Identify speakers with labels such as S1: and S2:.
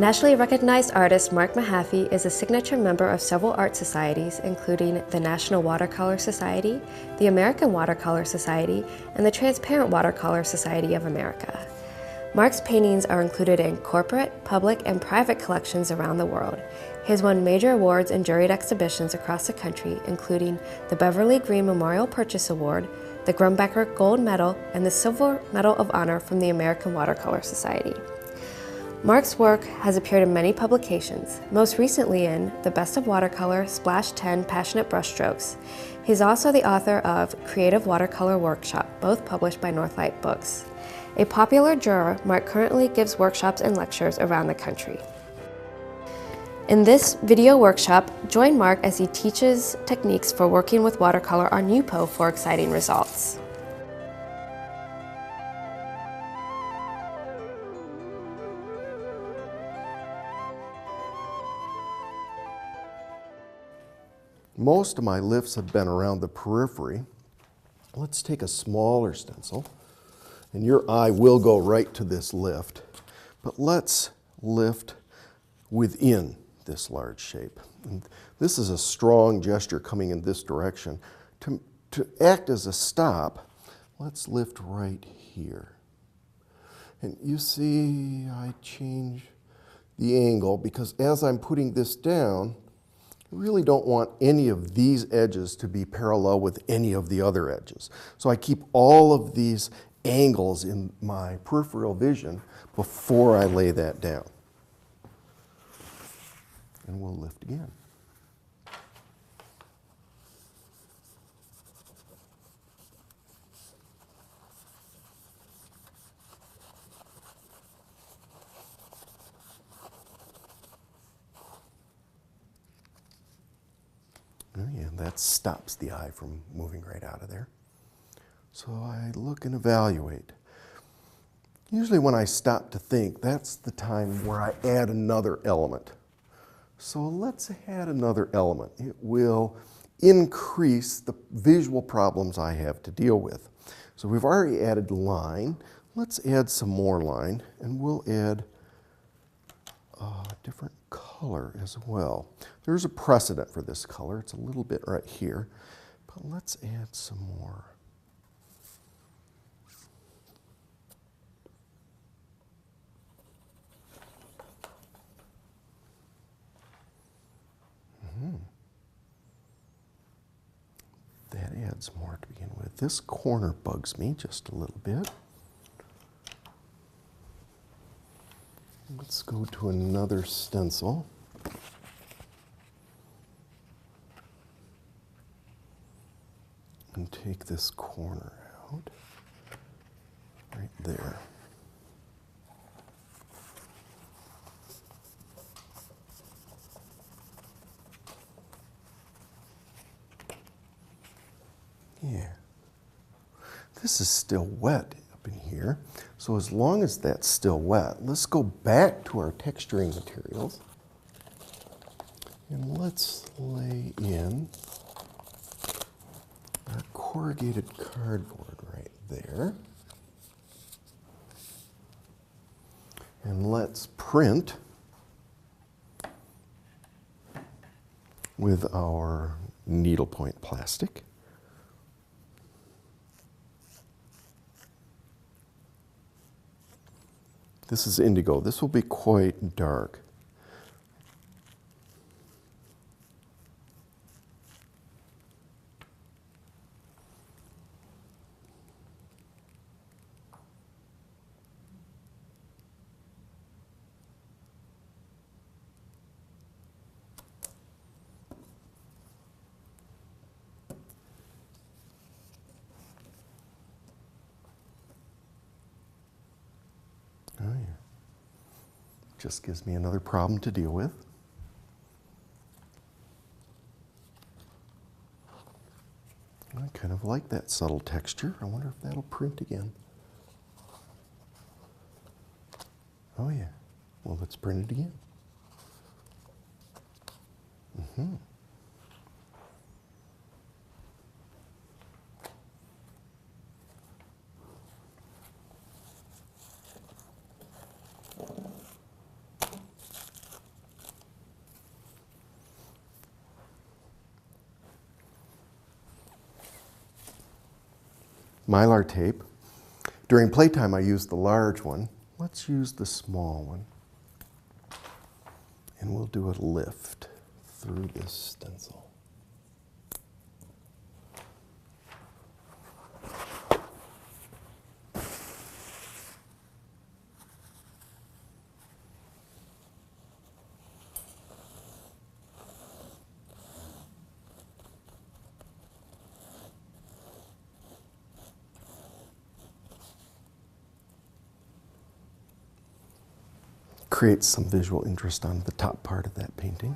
S1: Nationally recognized artist Mark Mehaffey is a signature member of several art societies, including the National Watercolor Society, the American Watercolor Society, and the Transparent Watercolor Society of America. Mark's paintings are included in corporate, public, and private collections around the world. He has won major awards and juried exhibitions across the country, including the Beverly Green Memorial Purchase Award, the Grumbacher Gold Medal, and the Silver Medal of Honor from the American Watercolor Society. Mark's work has appeared in many publications, most recently in The Best of Watercolor, Splash 10 Passionate Brushstrokes. He's also the author of Creative Watercolor Workshop, both published by Northlight Books. A popular juror, Mark currently gives workshops and lectures around the country. In this video workshop, join Mark as he teaches techniques for working with watercolor on YUPO for exciting results.
S2: Most of my lifts have been around the periphery. Let's take a smaller stencil, and your eye will go right to this lift, but let's lift within this large shape. And this is a strong gesture coming in this direction. To act as a stop, let's lift right here. And you see I change the angle because as I'm putting this down, I really don't want any of these edges to be parallel with any of the other edges. So I keep all of these angles in my peripheral vision before I lay that down. And we'll lift again. Oh yeah, that stops the eye from moving right out of there. So I look and evaluate. Usually when I stop to think, that's the time where I add another element. So let's add another element. It will increase the visual problems I have to deal with. So we've already added line. Let's add some more line, and we'll add a different color as well. There's a precedent for this color. It's a little bit right here, but let's add some more. That adds more to begin with. This corner bugs me just a little bit. Let's go to another stencil. And take this corner out, right there. Yeah. This is still wet up in here, so as long as that's still wet, let's go back to our texturing materials and let's lay in our corrugated cardboard right there. And let's print with our needlepoint plastic. This is indigo. This will be quite dark. Oh yeah. Just gives me another problem to deal with. I kind of like that subtle texture. I wonder if that'll print again. Oh yeah. Well, let's print it again. Mm-hmm. Mylar tape. During playtime I use the large one. Let's use the small one. And we'll do a lift through this stencil. Create some visual interest on the top part of that painting.